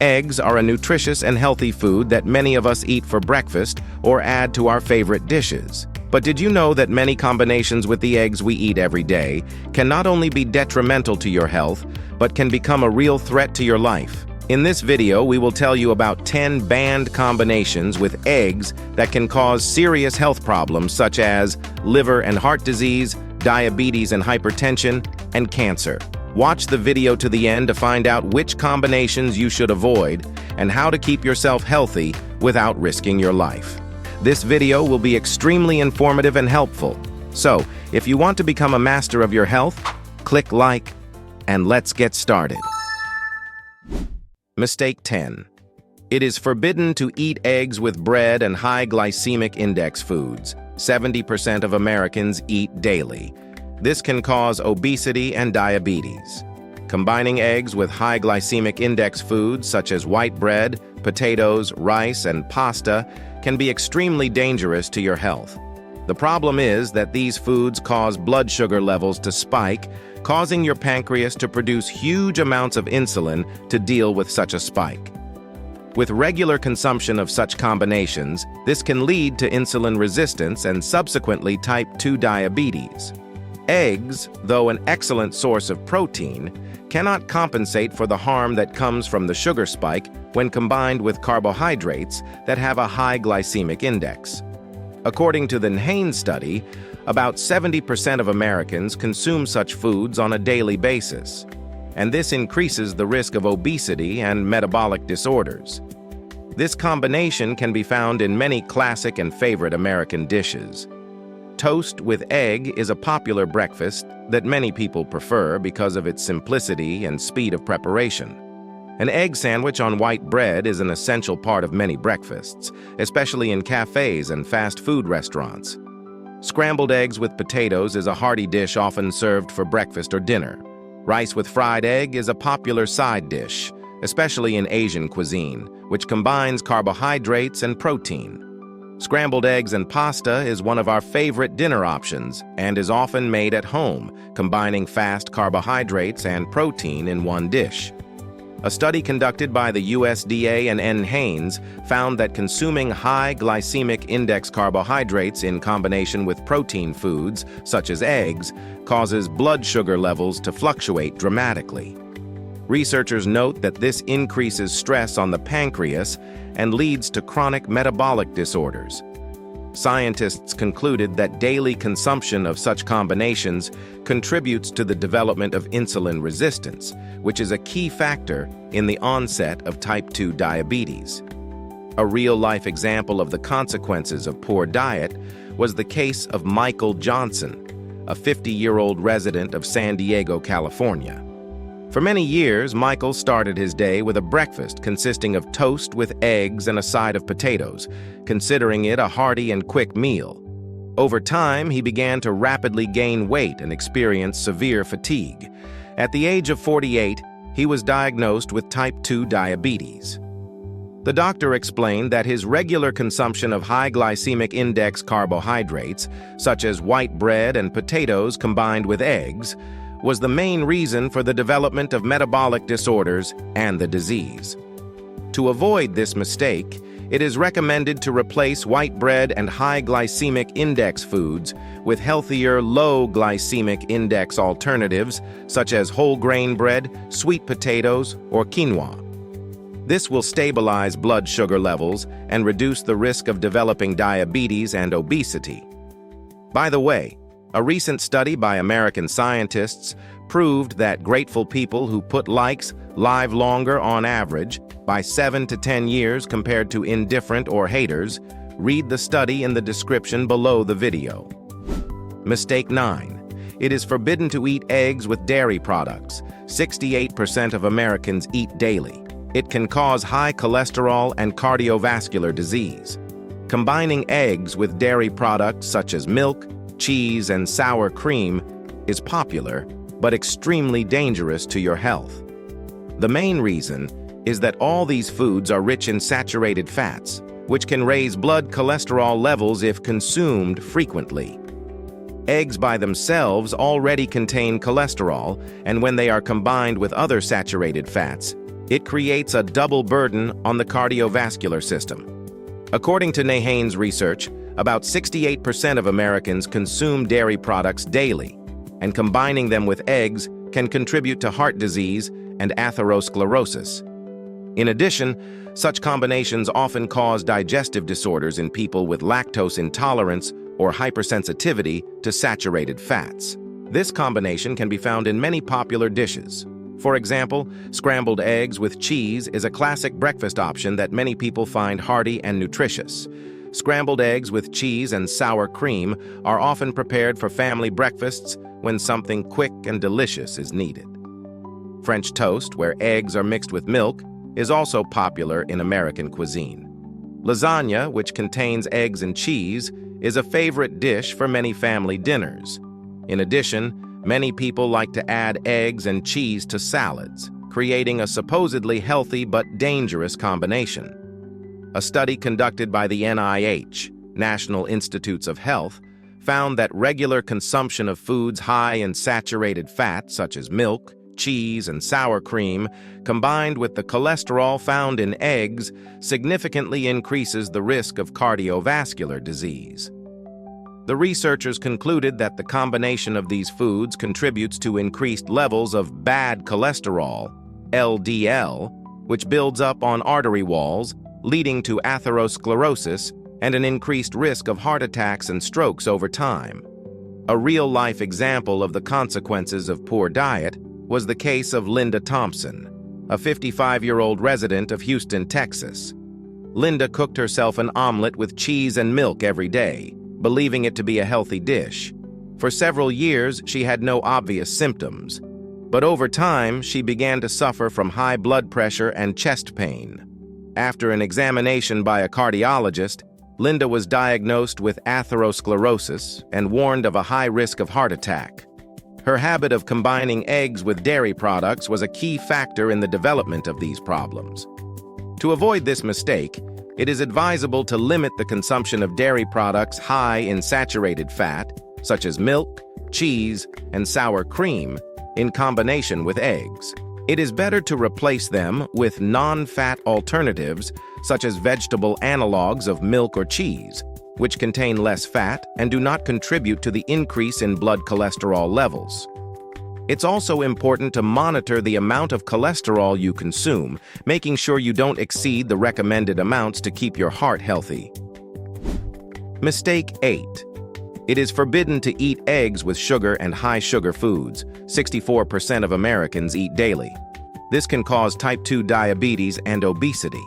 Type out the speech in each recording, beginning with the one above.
Eggs are a nutritious and healthy food that many of us eat for breakfast or add to our favorite dishes. But did you know that many combinations with the eggs we eat every day can not only be detrimental to your health, but can become a real threat to your life? In this video, we will tell you about 10 banned combinations with eggs that can cause serious health problems such as liver and heart disease, diabetes and hypertension, and cancer. Watch the video to the end to find out which combinations you should avoid and how to keep yourself healthy without risking your life. This video will be extremely informative and helpful. So, if you want to become a master of your health, click like, and let's get started. Mistake 10. It is forbidden to eat eggs with bread and high glycemic index foods. 70% of Americans eat daily. This can cause obesity and diabetes. Combining eggs with high glycemic index foods such as white bread, potatoes, rice, and pasta can be extremely dangerous to your health. The problem is that these foods cause blood sugar levels to spike, causing your pancreas to produce huge amounts of insulin to deal with such a spike. With regular consumption of such combinations, this can lead to insulin resistance and subsequently type 2 diabetes. Eggs, though an excellent source of protein, cannot compensate for the harm that comes from the sugar spike when combined with carbohydrates that have a high glycemic index. According to the Hain study, about 70% of Americans consume such foods on a daily basis, and this increases the risk of obesity and metabolic disorders. This combination can be found in many classic and favorite American dishes. Toast with egg is a popular breakfast that many people prefer because of its simplicity and speed of preparation. An egg sandwich on white bread is an essential part of many breakfasts, especially in cafes and fast food restaurants. Scrambled eggs with potatoes is a hearty dish often served for breakfast or dinner. Rice with fried egg is a popular side dish, especially in Asian cuisine, which combines carbohydrates and protein. Scrambled eggs and pasta is one of our favorite dinner options and is often made at home, combining fast carbohydrates and protein in one dish. A study conducted by the USDA and Hain's found that consuming high glycemic index carbohydrates in combination with protein foods, such as eggs, causes blood sugar levels to fluctuate dramatically. Researchers note that this increases stress on the pancreas and leads to chronic metabolic disorders. Scientists concluded that daily consumption of such combinations contributes to the development of insulin resistance, which is a key factor in the onset of type 2 diabetes. A real-life example of the consequences of poor diet was the case of Michael Johnson, a 50-year-old resident of San Diego, California. For many years, Michael started his day with a breakfast consisting of toast with eggs and a side of potatoes, considering it a hearty and quick meal. Over time, he began to rapidly gain weight and experience severe fatigue. At the age of 48, he was diagnosed with type 2 diabetes. The doctor explained that his regular consumption of high glycemic index carbohydrates, such as white bread and potatoes combined with eggs, was the main reason for the development of metabolic disorders and the disease. To avoid this mistake, it is recommended to replace white bread and high glycemic index foods with healthier, low glycemic index alternatives such as whole grain bread, sweet potatoes, or quinoa. This will stabilize blood sugar levels and reduce the risk of developing diabetes and obesity. By the way, a recent study by American scientists proved that grateful people who put likes live longer on average by 7 to 10 years compared to indifferent or haters. Read the study in the description below the video. Mistake 9. It is forbidden to eat eggs with dairy products. 68% of Americans eat daily. It can cause high cholesterol and cardiovascular disease. Combining eggs with dairy products such as milk, cheese, and sour cream is popular, but extremely dangerous to your health. The main reason is that all these foods are rich in saturated fats, which can raise blood cholesterol levels if consumed frequently. Eggs by themselves already contain cholesterol, and when they are combined with other saturated fats, It creates a double burden on the cardiovascular system. According to Nahane's research, about 68% of Americans consume dairy products daily, and combining them with eggs can contribute to heart disease and atherosclerosis. In addition, such combinations often cause digestive disorders in people with lactose intolerance or hypersensitivity to saturated fats. This combination can be found in many popular dishes. For example, scrambled eggs with cheese is a classic breakfast option that many people find hearty and nutritious. Scrambled eggs with cheese and sour cream are often prepared for family breakfasts when something quick and delicious is needed. French toast, where eggs are mixed with milk, is also popular in American cuisine. Lasagna, which contains eggs and cheese, is a favorite dish for many family dinners. In addition, many people like to add eggs and cheese to salads, creating a supposedly healthy but dangerous combination. A study conducted by the NIH, National Institutes of Health, found that regular consumption of foods high in saturated fat, such as milk, cheese, and sour cream, combined with the cholesterol found in eggs, significantly increases the risk of cardiovascular disease. The researchers concluded that the combination of these foods contributes to increased levels of bad cholesterol, LDL, which builds up on artery walls, leading to atherosclerosis and an increased risk of heart attacks and strokes over time. A real-life example of the consequences of poor diet was the case of Linda Thompson, a 55-year-old resident of Houston, Texas. Linda cooked herself an omelet with cheese and milk every day, believing it to be a healthy dish. For several years, she had no obvious symptoms, but over time, she began to suffer from high blood pressure and chest pain. After an examination by a cardiologist, Linda was diagnosed with atherosclerosis and warned of a high risk of heart attack. Her habit of combining eggs with dairy products was a key factor in the development of these problems. To avoid this mistake, it is advisable to limit the consumption of dairy products high in saturated fat, such as milk, cheese, and sour cream, in combination with eggs. It is better to replace them with non-fat alternatives, such as vegetable analogs of milk or cheese, which contain less fat and do not contribute to the increase in blood cholesterol levels. It's also important to monitor the amount of cholesterol you consume, making sure you don't exceed the recommended amounts to keep your heart healthy. Mistake 8. It is forbidden to eat eggs with sugar and high-sugar foods. 64% of Americans eat daily. This can cause type 2 diabetes and obesity.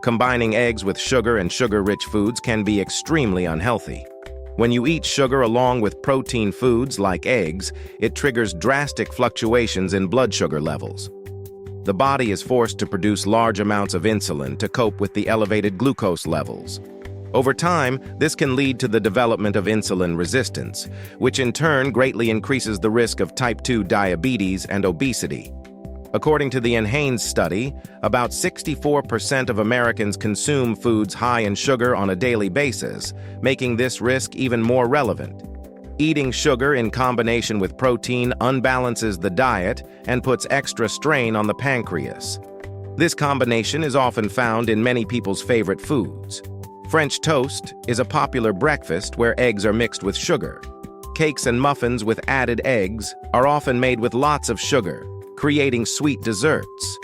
Combining eggs with sugar and sugar-rich foods can be extremely unhealthy. When you eat sugar along with protein foods like eggs, it triggers drastic fluctuations in blood sugar levels. The body is forced to produce large amounts of insulin to cope with the elevated glucose levels. Over time, this can lead to the development of insulin resistance, which in turn greatly increases the risk of type 2 diabetes and obesity. According to the Nahane's study, about 64% of Americans consume foods high in sugar on a daily basis, making this risk even more relevant. Eating sugar in combination with protein unbalances the diet and puts extra strain on the pancreas. This combination is often found in many people's favorite foods. French toast is a popular breakfast where eggs are mixed with sugar. Cakes and muffins with added eggs are often made with lots of sugar, creating sweet desserts.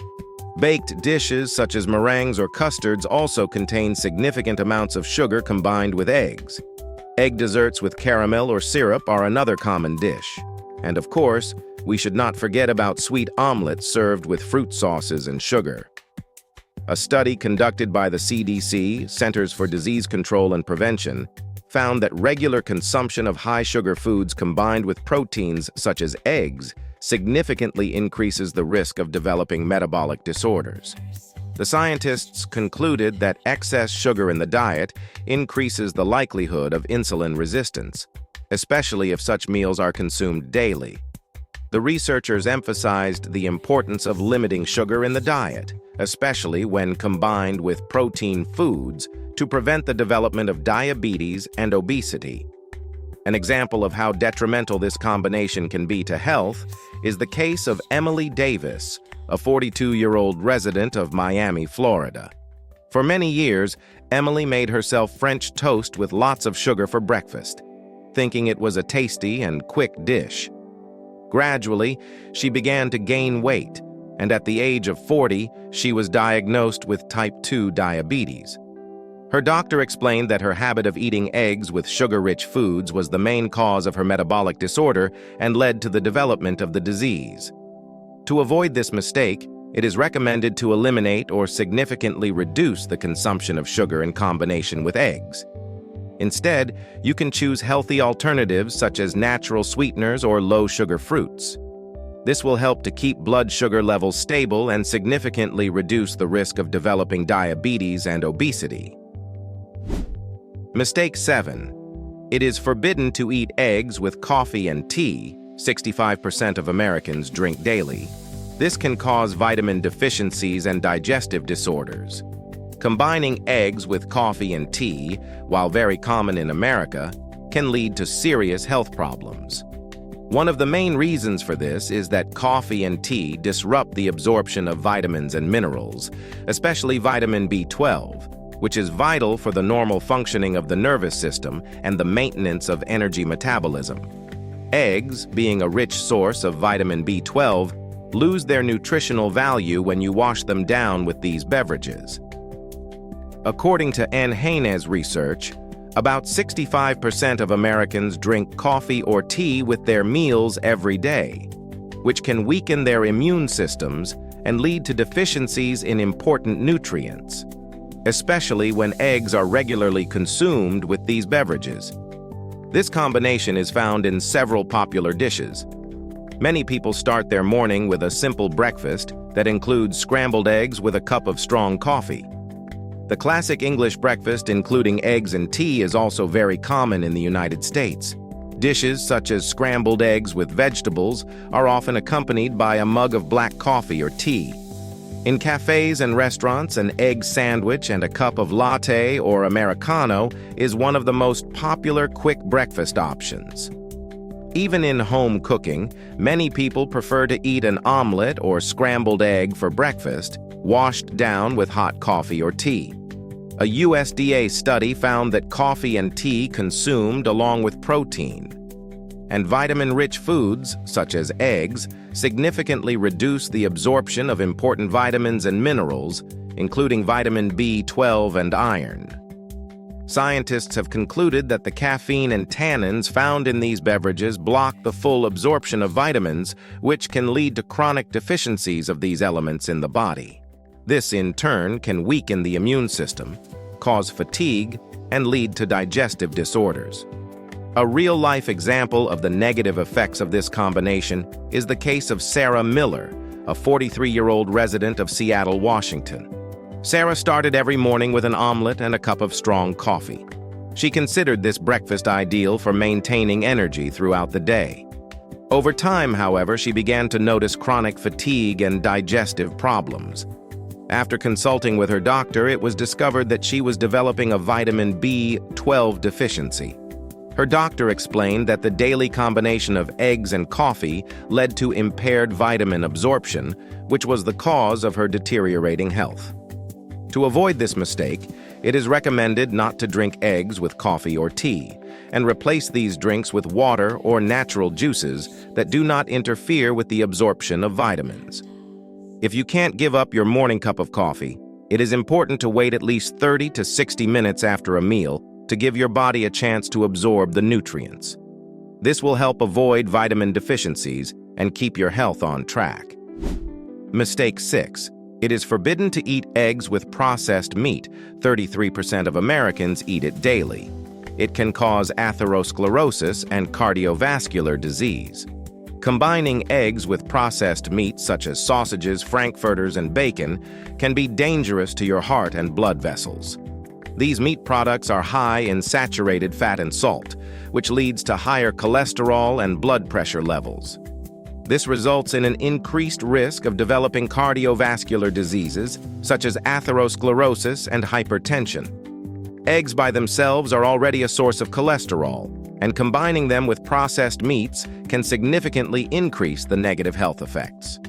Baked dishes such as meringues or custards also contain significant amounts of sugar combined with eggs. Egg desserts with caramel or syrup are another common dish. And of course, we should not forget about sweet omelets served with fruit sauces and sugar. A study conducted by the CDC, Centers for Disease Control and Prevention, found that regular consumption of high-sugar foods combined with proteins such as eggs significantly increases the risk of developing metabolic disorders. The scientists concluded that excess sugar in the diet increases the likelihood of insulin resistance, especially if such meals are consumed daily. The researchers emphasized the importance of limiting sugar in the diet, especially when combined with protein foods, to prevent the development of diabetes and obesity. An example of how detrimental this combination can be to health is the case of Emily Davis, a 42-year-old resident of Miami, Florida. For many years, Emily made herself French toast with lots of sugar for breakfast, thinking it was a tasty and quick dish. Gradually, she began to gain weight, and at the age of 40, she was diagnosed with type 2 diabetes. Her doctor explained that her habit of eating eggs with sugar-rich foods was the main cause of her metabolic disorder and led to the development of the disease. To avoid this mistake, it is recommended to eliminate or significantly reduce the consumption of sugar in combination with eggs. Instead, you can choose healthy alternatives such as natural sweeteners or low-sugar fruits. This will help to keep blood sugar levels stable and significantly reduce the risk of developing diabetes and obesity. Mistake 7. It is forbidden to eat eggs with coffee and tea. 65% of Americans drink daily. This can cause vitamin deficiencies and digestive disorders. Combining eggs with coffee and tea, while very common in America, can lead to serious health problems. One of the main reasons for this is that coffee and tea disrupt the absorption of vitamins and minerals, especially vitamin B12, which is vital for the normal functioning of the nervous system and the maintenance of energy metabolism. Eggs, being a rich source of vitamin B12, lose their nutritional value when you wash them down with these beverages. According to mayonnaise research, about 65% of Americans drink coffee or tea with their meals every day, which can weaken their immune systems and lead to deficiencies in important nutrients, especially when eggs are regularly consumed with these beverages. This combination is found in several popular dishes. Many people start their morning with a simple breakfast that includes scrambled eggs with a cup of strong coffee. The classic English breakfast, including eggs and tea, is also very common in the United States. Dishes such as scrambled eggs with vegetables are often accompanied by a mug of black coffee or tea. In cafes and restaurants, an egg sandwich and a cup of latte or Americano is one of the most popular quick breakfast options. Even in home cooking, many people prefer to eat an omelet or scrambled egg for breakfast, washed down with hot coffee or tea. A USDA study found that coffee and tea consumed along with protein and vitamin-rich foods, such as eggs, significantly reduce the absorption of important vitamins and minerals, including vitamin B12 and iron. Scientists have concluded that the caffeine and tannins found in these beverages block the full absorption of vitamins, which can lead to chronic deficiencies of these elements in the body. This, in turn, can weaken the immune system, cause fatigue, and lead to digestive disorders. A real-life example of the negative effects of this combination is the case of Sarah Miller, a 43-year-old resident of Seattle, Washington. Sarah started every morning with an omelet and a cup of strong coffee. She considered this breakfast ideal for maintaining energy throughout the day. Over time, however, she began to notice chronic fatigue and digestive problems. After consulting with her doctor, it was discovered that she was developing a vitamin B12 deficiency. Her doctor explained that the daily combination of eggs and coffee led to impaired vitamin absorption, which was the cause of her deteriorating health. To avoid this mistake, it is recommended not to drink eggs with coffee or tea, and replace these drinks with water or natural juices that do not interfere with the absorption of vitamins. If you can't give up your morning cup of coffee, it is important to wait at least 30 to 60 minutes after a meal to give your body a chance to absorb the nutrients. This will help avoid vitamin deficiencies and keep your health on track. Mistake 6. It is forbidden to eat eggs with processed meat. 33% of Americans eat it daily. It can cause atherosclerosis and cardiovascular disease. Combining eggs with processed meats such as sausages, frankfurters, and bacon can be dangerous to your heart and blood vessels. These meat products are high in saturated fat and salt, which leads to higher cholesterol and blood pressure levels. This results in an increased risk of developing cardiovascular diseases, such as atherosclerosis and hypertension. Eggs by themselves are already a source of cholesterol, and combining them with processed meats can significantly increase the negative health effects.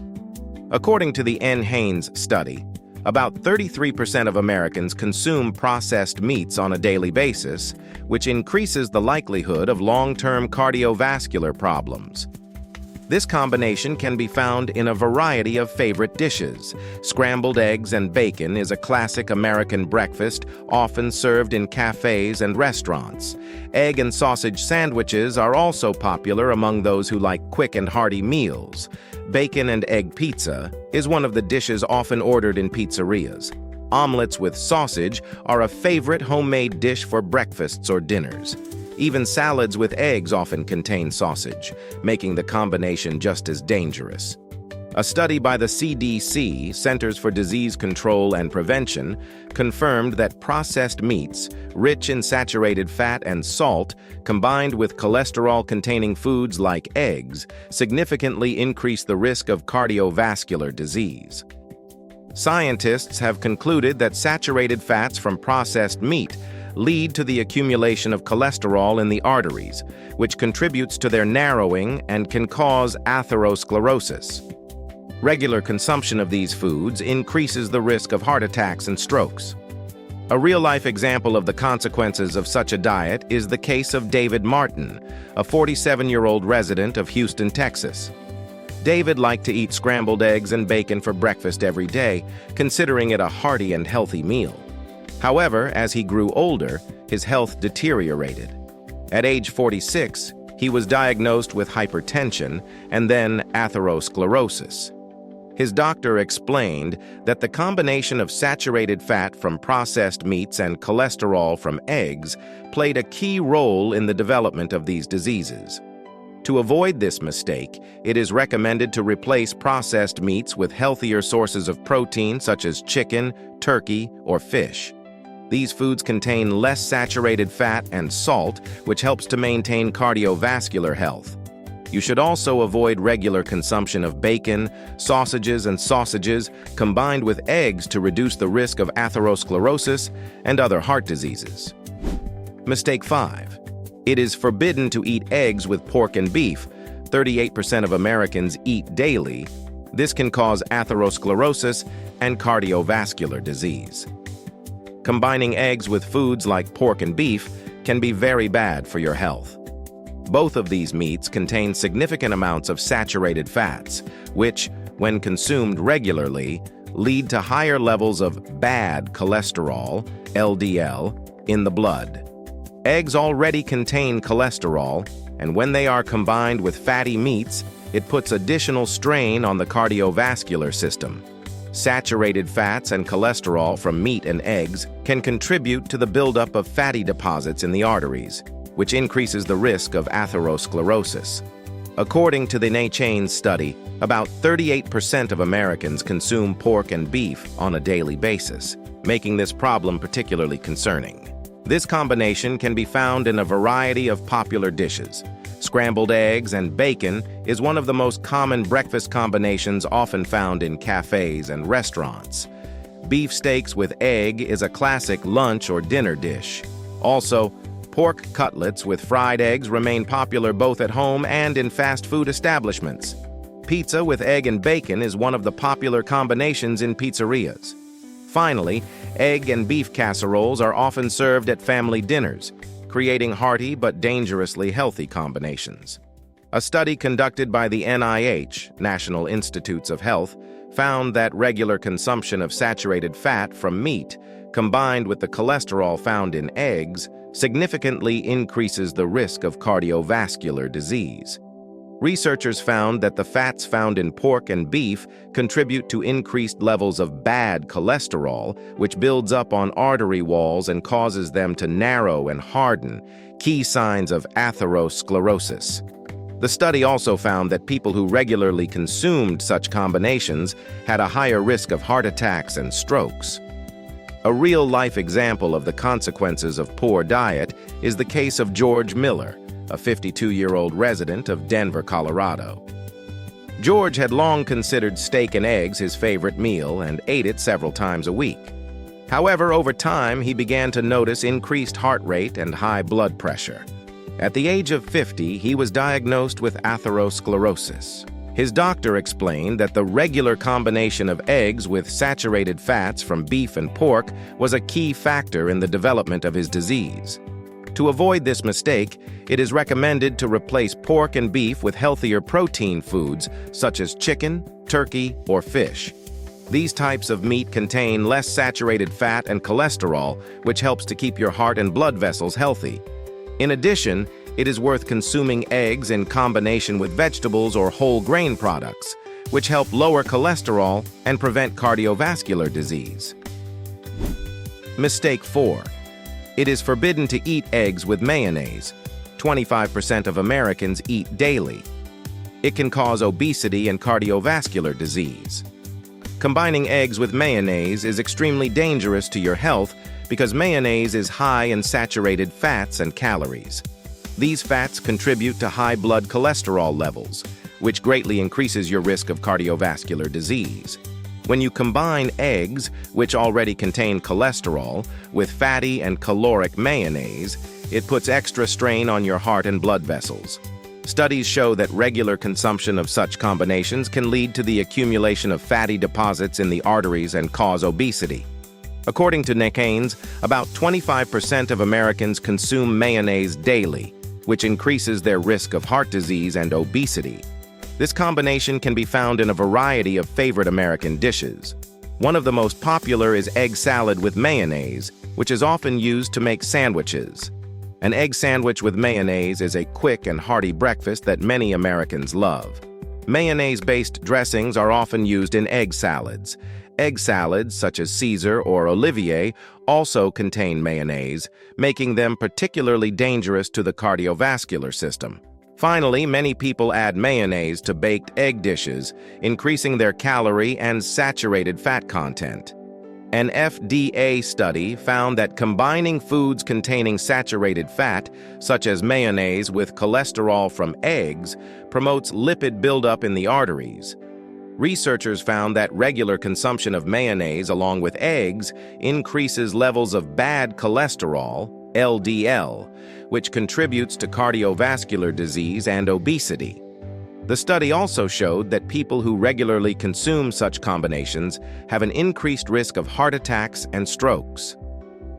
According to the N. Haynes study, about 33% of Americans consume processed meats on a daily basis, which increases the likelihood of long-term cardiovascular problems. This combination can be found in a variety of favorite dishes. Scrambled eggs and bacon is a classic American breakfast, often served in cafes and restaurants. Egg and sausage sandwiches are also popular among those who like quick and hearty meals. Bacon and egg pizza is one of the dishes often ordered in pizzerias. Omelets with sausage are a favorite homemade dish for breakfasts or dinners. Even salads with eggs often contain sausage, making the combination just as dangerous. A study by the CDC, Centers for Disease Control and Prevention, confirmed that processed meats, rich in saturated fat and salt, combined with cholesterol-containing foods like eggs, significantly increase the risk of cardiovascular disease. Scientists have concluded that saturated fats from processed meat lead to the accumulation of cholesterol in the arteries, which contributes to their narrowing and can cause atherosclerosis. Regular consumption of these foods increases the risk of heart attacks and strokes. A real-life example of the consequences of such a diet is the case of David Martin, a 47-year-old resident of Houston, Texas. David liked to eat scrambled eggs and bacon for breakfast every day, considering it a hearty and healthy meal. However, as he grew older, his health deteriorated. At age 46, he was diagnosed with hypertension and then atherosclerosis. His doctor explained that the combination of saturated fat from processed meats and cholesterol from eggs played a key role in the development of these diseases. To avoid this mistake, it is recommended to replace processed meats with healthier sources of protein such as chicken, turkey, or fish. These foods contain less saturated fat and salt, which helps to maintain cardiovascular health. You should also avoid regular consumption of bacon, sausages, and sausages combined with eggs to reduce the risk of atherosclerosis and other heart diseases. Mistake 5. It is forbidden to eat eggs with pork and beef. 38% of Americans eat daily. This can cause atherosclerosis and cardiovascular disease. Combining eggs with foods like pork and beef can be very bad for your health. Both of these meats contain significant amounts of saturated fats, which, when consumed regularly, lead to higher levels of bad cholesterol, LDL, in the blood. Eggs already contain cholesterol, and when they are combined with fatty meats, it puts additional strain on the cardiovascular system. Saturated fats and cholesterol from meat and eggs can contribute to the buildup of fatty deposits in the arteries, which increases the risk of atherosclerosis. According to the N. Haynes study, about 38% of Americans consume pork and beef on a daily basis, making this problem particularly concerning. This combination can be found in a variety of popular dishes. Scrambled eggs and bacon is one of the most common breakfast combinations often found in cafes and restaurants. Beef steaks with egg is a classic lunch or dinner dish. Also, pork cutlets with fried eggs remain popular both at home and in fast food establishments. Pizza with egg and bacon is one of the popular combinations in pizzerias. Finally, egg and beef casseroles are often served at family dinners, creating hearty but dangerously healthy combinations. A study conducted by the NIH, National Institutes of Health, found that regular consumption of saturated fat from meat, combined with the cholesterol found in eggs, significantly increases the risk of cardiovascular disease. Researchers found that the fats found in pork and beef contribute to increased levels of bad cholesterol, which builds up on artery walls and causes them to narrow and harden, key signs of atherosclerosis. The study also found that people who regularly consumed such combinations had a higher risk of heart attacks and strokes. A real-life example of the consequences of poor diet is the case of George Miller, a 52-year-old resident of Denver, Colorado. George had long considered steak and eggs his favorite meal and ate it several times a week. However, over time, he began to notice increased heart rate and high blood pressure. At the age of 50, he was diagnosed with atherosclerosis. His doctor explained that the regular combination of eggs with saturated fats from beef and pork was a key factor in the development of his disease. To avoid this mistake, it is recommended to replace pork and beef with healthier protein foods such as chicken, turkey, or fish. These types of meat contain less saturated fat and cholesterol, which helps to keep your heart and blood vessels healthy. In addition, it is worth consuming eggs in combination with vegetables or whole grain products, which help lower cholesterol and prevent cardiovascular disease. Mistake 4. It is forbidden to eat eggs with mayonnaise. 25% of Americans eat daily. It can cause obesity and cardiovascular disease. Combining eggs with mayonnaise is extremely dangerous to your health because mayonnaise is high in saturated fats and calories. These fats contribute to high blood cholesterol levels, which greatly increases your risk of cardiovascular disease. When you combine eggs, which already contain cholesterol, with fatty and caloric mayonnaise, it puts extra strain on your heart and blood vessels. Studies show that regular consumption of such combinations can lead to the accumulation of fatty deposits in the arteries and cause obesity. According to Nick Haynes, about 25% of Americans consume mayonnaise daily, which increases their risk of heart disease and obesity. This combination can be found in a variety of favorite American dishes. One of the most popular is egg salad with mayonnaise, which is often used to make sandwiches. An egg sandwich with mayonnaise is a quick and hearty breakfast that many Americans love. Mayonnaise-based dressings are often used in egg salads. Egg salads, such as Caesar or Olivier, also contain mayonnaise, making them particularly dangerous to the cardiovascular system. Finally, many people add mayonnaise to baked egg dishes, increasing their calorie and saturated fat content. An FDA study found that combining foods containing saturated fat, such as mayonnaise with cholesterol from eggs, promotes lipid buildup in the arteries. Researchers found that regular consumption of mayonnaise along with eggs increases levels of bad cholesterol, LDL, which contributes to cardiovascular disease and obesity. The study also showed that people who regularly consume such combinations have an increased risk of heart attacks and strokes.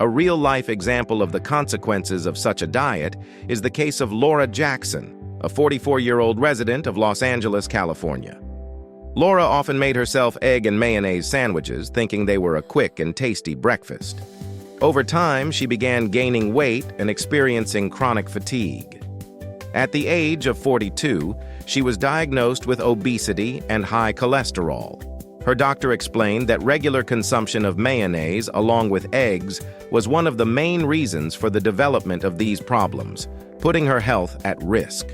A real-life example of the consequences of such a diet is the case of Laura Jackson, a 44-year-old resident of Los Angeles, California. Laura often made herself egg and mayonnaise sandwiches, thinking they were a quick and tasty breakfast. Over time, she began gaining weight and experiencing chronic fatigue. At the age of 42, she was diagnosed with obesity and high cholesterol. Her doctor explained that regular consumption of mayonnaise along with eggs was one of the main reasons for the development of these problems, putting her health at risk.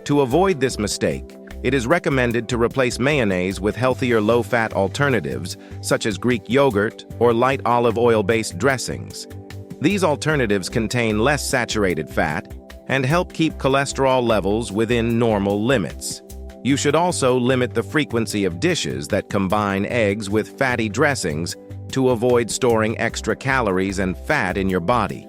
To avoid this mistake, it is recommended to replace mayonnaise with healthier low-fat alternatives, such as Greek yogurt or light olive oil-based dressings. These alternatives contain less saturated fat and help keep cholesterol levels within normal limits. You should also limit the frequency of dishes that combine eggs with fatty dressings to avoid storing extra calories and fat in your body.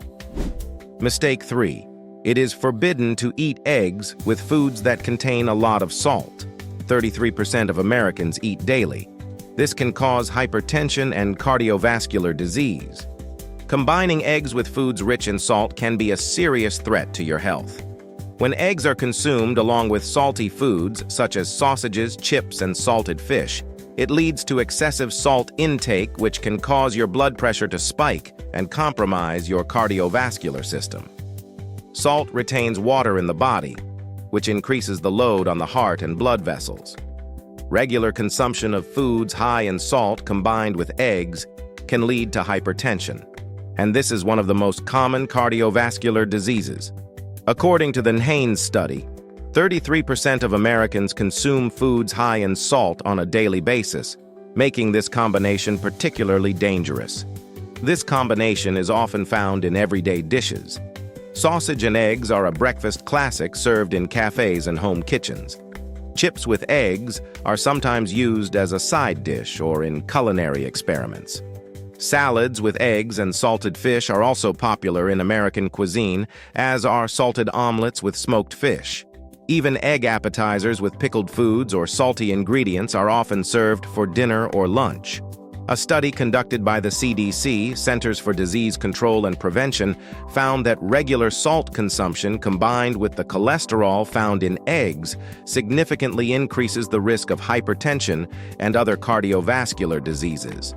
Mistake 3. It is forbidden to eat eggs with foods that contain a lot of salt. 33% of Americans eat daily. This can cause hypertension and cardiovascular disease. Combining eggs with foods rich in salt can be a serious threat to your health. When eggs are consumed along with salty foods such as sausages, chips, and salted fish, it leads to excessive salt intake, which can cause your blood pressure to spike and compromise your cardiovascular system. Salt retains water in the body, which increases the load on the heart and blood vessels. Regular consumption of foods high in salt combined with eggs can lead to hypertension, and this is one of the most common cardiovascular diseases. According to the Haynes study, 33% of Americans consume foods high in salt on a daily basis, making this combination particularly dangerous. This combination is often found in everyday dishes. Sausage and eggs are a breakfast classic served in cafes and home kitchens. Chips with eggs are sometimes used as a side dish or in culinary experiments. Salads with eggs and salted fish are also popular in American cuisine, as are salted omelets with smoked fish. Even egg appetizers with pickled foods or salty ingredients are often served for dinner or lunch. A study conducted by the CDC, Centers for Disease Control and Prevention, found that regular salt consumption combined with the cholesterol found in eggs significantly increases the risk of hypertension and other cardiovascular diseases.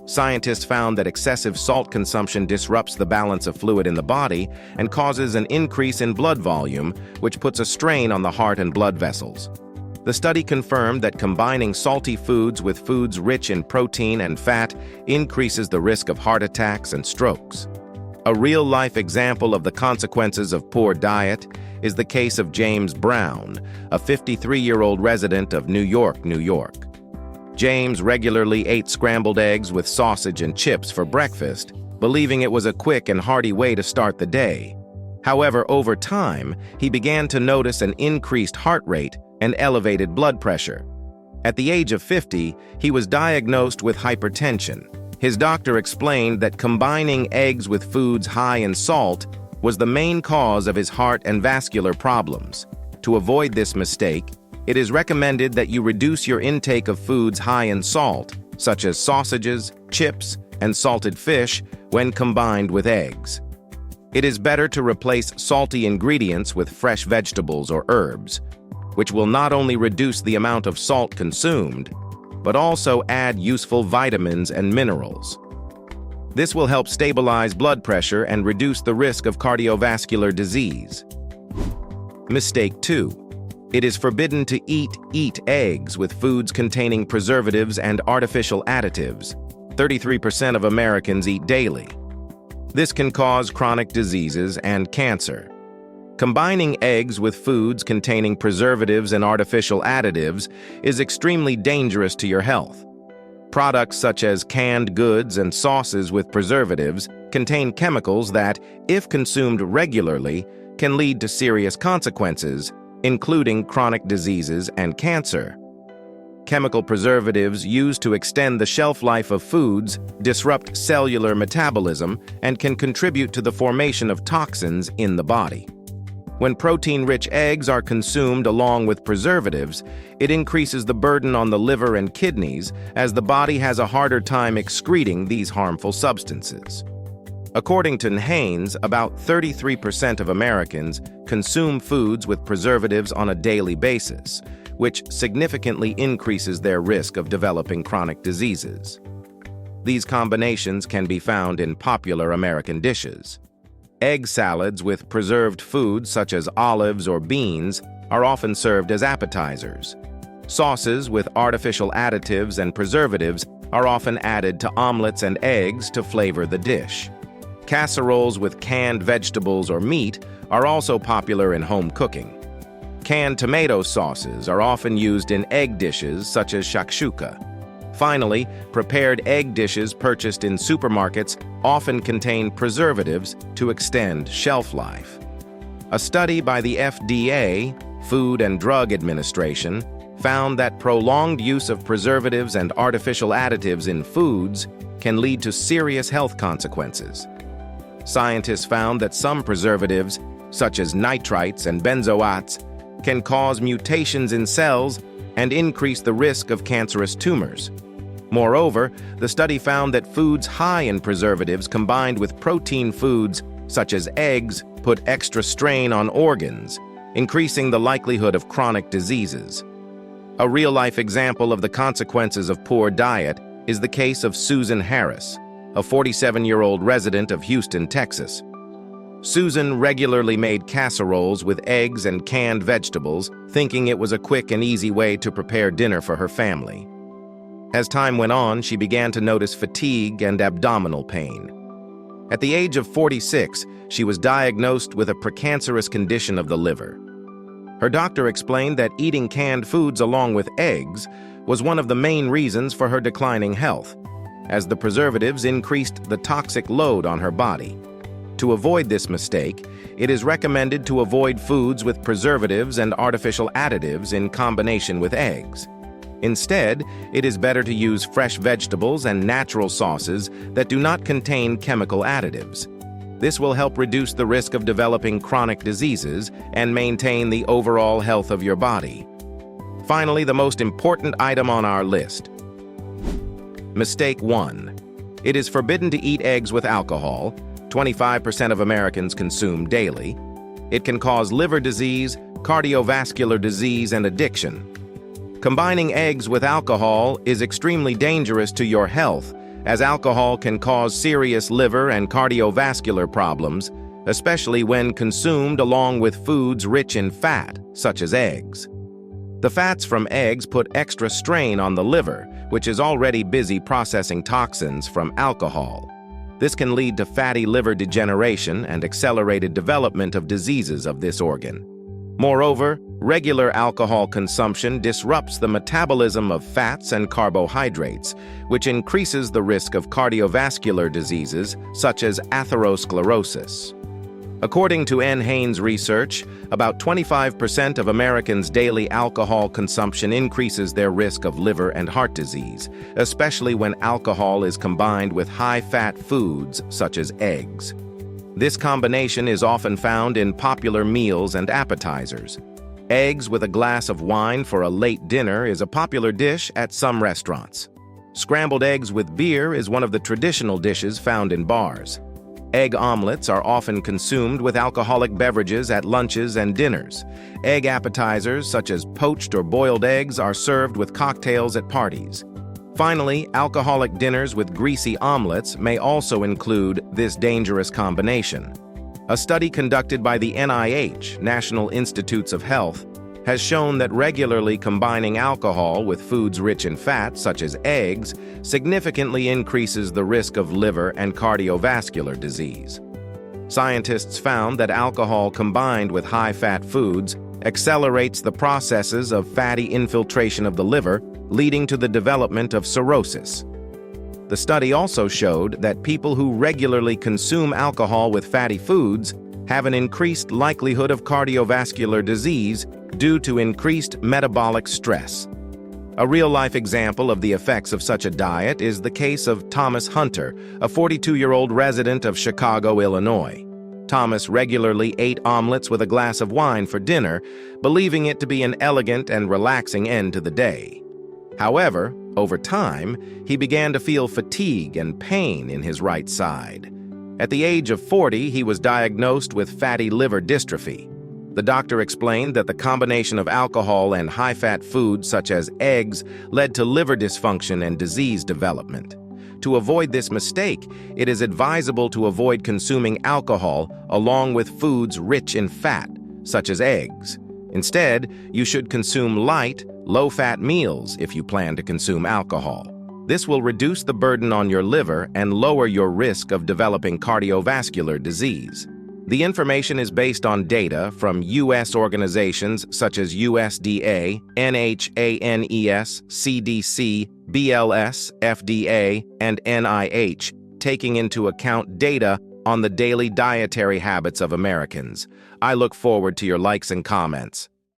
Scientists found that excessive salt consumption disrupts the balance of fluid in the body and causes an increase in blood volume, which puts a strain on the heart and blood vessels. The study confirmed that combining salty foods with foods rich in protein and fat increases the risk of heart attacks and strokes. A real-life example of the consequences of poor diet is the case of James Brown, a 53-year-old resident of New York, New York. James regularly ate scrambled eggs with sausage and chips for breakfast, believing it was a quick and hearty way to start the day. However, over time, he began to notice an increased heart rate and elevated blood pressure. At the age of 50, he was diagnosed with hypertension. His doctor explained that combining eggs with foods high in salt was the main cause of his heart and vascular problems. To avoid this mistake, it is recommended that you reduce your intake of foods high in salt, such as sausages, chips, and salted fish, when combined with eggs. It is better to replace salty ingredients with fresh vegetables or herbs, which will not only reduce the amount of salt consumed, but also add useful vitamins and minerals. This will help stabilize blood pressure and reduce the risk of cardiovascular disease. Mistake 2. It is forbidden to eat eggs with foods containing preservatives and artificial additives. 33% of Americans eat daily. This can cause chronic diseases and cancer. Combining eggs with foods containing preservatives and artificial additives is extremely dangerous to your health. Products such as canned goods and sauces with preservatives contain chemicals that, if consumed regularly, can lead to serious consequences, including chronic diseases and cancer. Chemical preservatives used to extend the shelf life of foods disrupt cellular metabolism and can contribute to the formation of toxins in the body. When protein-rich eggs are consumed along with preservatives, it increases the burden on the liver and kidneys, as the body has a harder time excreting these harmful substances. According to NHANES, about 33% of Americans consume foods with preservatives on a daily basis, which significantly increases their risk of developing chronic diseases. These combinations can be found in popular American dishes. Egg salads with preserved foods such as olives or beans are often served as appetizers. Sauces with artificial additives and preservatives are often added to omelets and eggs to flavor the dish. Casseroles with canned vegetables or meat are also popular in home cooking. Canned tomato sauces are often used in egg dishes such as shakshuka. Finally, prepared egg dishes purchased in supermarkets often contain preservatives to extend shelf life. A study by the FDA, Food and Drug Administration, found that prolonged use of preservatives and artificial additives in foods can lead to serious health consequences. Scientists found that some preservatives, such as nitrites and benzoates, can cause mutations in cells and increase the risk of cancerous tumors. Moreover, the study found that foods high in preservatives combined with protein foods, such as eggs, put extra strain on organs, increasing the likelihood of chronic diseases. A real-life example of the consequences of poor diet is the case of Susan Harris, a 47-year-old resident of Houston, Texas. Susan regularly made casseroles with eggs and canned vegetables, thinking it was a quick and easy way to prepare dinner for her family. As time went on, she began to notice fatigue and abdominal pain. At the age of 46, she was diagnosed with a precancerous condition of the liver. Her doctor explained that eating canned foods along with eggs was one of the main reasons for her declining health, as the preservatives increased the toxic load on her body. To avoid this mistake, it is recommended to avoid foods with preservatives and artificial additives in combination with eggs. Instead, it is better to use fresh vegetables and natural sauces that do not contain chemical additives. This will help reduce the risk of developing chronic diseases and maintain the overall health of your body. Finally, the most important item on our list. Mistake 1. It is forbidden to eat eggs with alcohol. 25% of Americans consume daily. It can cause liver disease, cardiovascular disease, and addiction. Combining eggs with alcohol is extremely dangerous to your health, as alcohol can cause serious liver and cardiovascular problems, especially when consumed along with foods rich in fat, such as eggs. The fats from eggs put extra strain on the liver, which is already busy processing toxins from alcohol. This can lead to fatty liver degeneration and accelerated development of diseases of this organ. Moreover, regular alcohol consumption disrupts the metabolism of fats and carbohydrates, which increases the risk of cardiovascular diseases such as atherosclerosis. According to N. Haynes research, about 25% of Americans' daily alcohol consumption increases their risk of liver and heart disease, especially when alcohol is combined with high-fat foods such as eggs. This combination is often found in popular meals and appetizers. Eggs with a glass of wine for a late dinner is a popular dish at some restaurants. Scrambled eggs with beer is one of the traditional dishes found in bars. Egg omelets are often consumed with alcoholic beverages at lunches and dinners. Egg appetizers, such as poached or boiled eggs, are served with cocktails at parties. Finally, alcoholic dinners with greasy omelets may also include this dangerous combination. A study conducted by the NIH, National Institutes of Health, has shown that regularly combining alcohol with foods rich in fat, such as eggs, significantly increases the risk of liver and cardiovascular disease. Scientists found that alcohol combined with high-fat foods accelerates the processes of fatty infiltration of the liver, leading to the development of cirrhosis. The study also showed that people who regularly consume alcohol with fatty foods have an increased likelihood of cardiovascular disease due to increased metabolic stress. A real-life example of the effects of such a diet is the case of Thomas Hunter, a 42-year-old resident of Chicago, Illinois. Thomas regularly ate omelets with a glass of wine for dinner, believing it to be an elegant and relaxing end to the day. However, over time, he began to feel fatigue and pain in his right side. At the age of 40, he was diagnosed with fatty liver dystrophy. The doctor explained that the combination of alcohol and high-fat foods such as eggs led to liver dysfunction and disease development. To avoid this mistake, it is advisable to avoid consuming alcohol along with foods rich in fat, such as eggs. Instead, you should consume light, low-fat meals if you plan to consume alcohol. This will reduce the burden on your liver and lower your risk of developing cardiovascular disease. The information is based on data from U.S. organizations such as USDA, NHANES, CDC, BLS, FDA, and NIH, taking into account data on the daily dietary habits of Americans. I look forward to your likes and comments.